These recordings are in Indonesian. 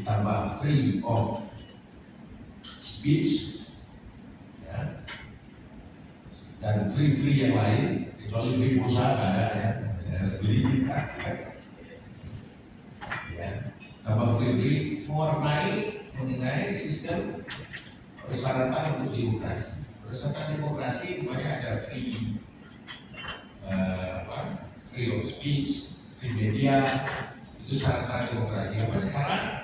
ditambah free of speech, ya, dan free yang lain, kecuali free pulsa nggak ada ya, harus beli. Ya, tambah free mewarnai mengenai sistem persyaratan untuk demokrasi. Persyaratan demokrasi banyak ada free of speech, free media, itu syarat-syarat demokrasi. Apa sekarang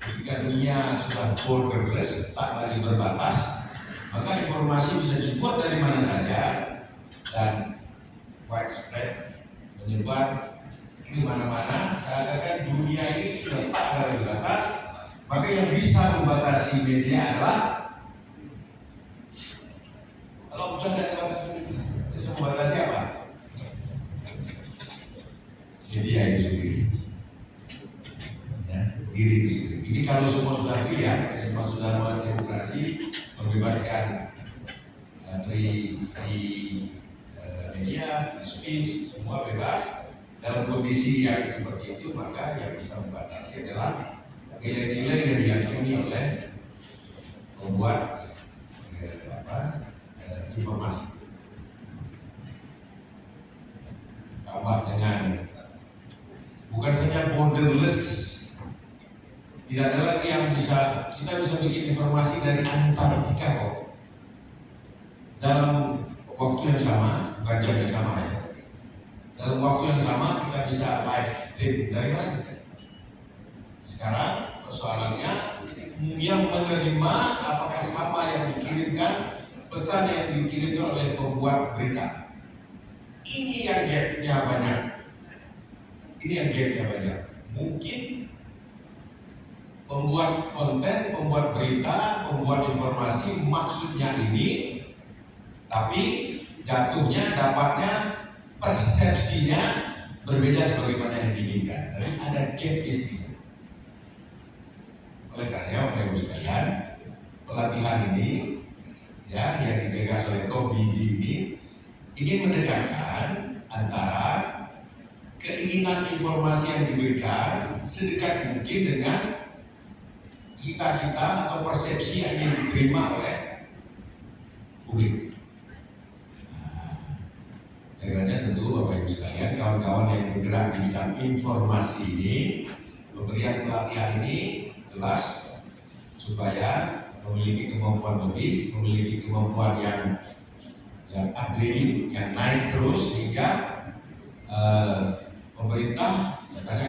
ketika dunia sudah borderless, tak lagi berbatas, maka informasi bisa dibuat dari mana saja dan widespread, menyebar di mana-mana. Seakan-akan dunia ini sudah tak lagi berbatas, maka yang bisa membatasi media adalah kalau bukan ada batas, bisa membatasi apa? Media itu sendiri, ya, diri itu sendiri. Jadi kalau semua sudah free ya, semua sudah mau demokrasi, membebaskan free media, free speech, semua bebas. Dalam kondisi yang seperti itu, maka yang bisa membatasi adalah nilai-nilai yang diyakini oleh membuat informasi. Tambah dengan bukan saja borderless, tidak ada lagi yang kita bisa bikin informasi dari Antartika kok dalam waktu yang sama, bukan jam yang sama ya. Dalam waktu yang sama kita bisa live stream dari mana saja. Sekarang persoalannya yang menerima apakah sama yang dikirimkan, pesan yang dikirimkan oleh pembuat berita. Ini yang gapnya banyak. Mungkin pembuat konten, pembuat berita, pembuat informasi maksudnya ini, tapi jatuhnya, dapatnya, persepsinya berbeda sebagaimana yang diinginkan. Tapi ada gap di sini. Oleh karena Bapak Ibu sekalian, pelatihan ini ya yang digagas oleh KOBIJ ini ingin mendekatkan antara keinginan informasi yang diberikan sedekat mungkin dengan cita-cita atau persepsi yang ingin diterima oleh publik. Karena tentu Bapak Ibu sekalian, kawan-kawan yang bergerak di bidang informasi ini, pemberian pelatihan ini jelas supaya memiliki kemampuan lebih, memiliki kemampuan yang upgrading, yang naik terus sehingga pemerintah katanya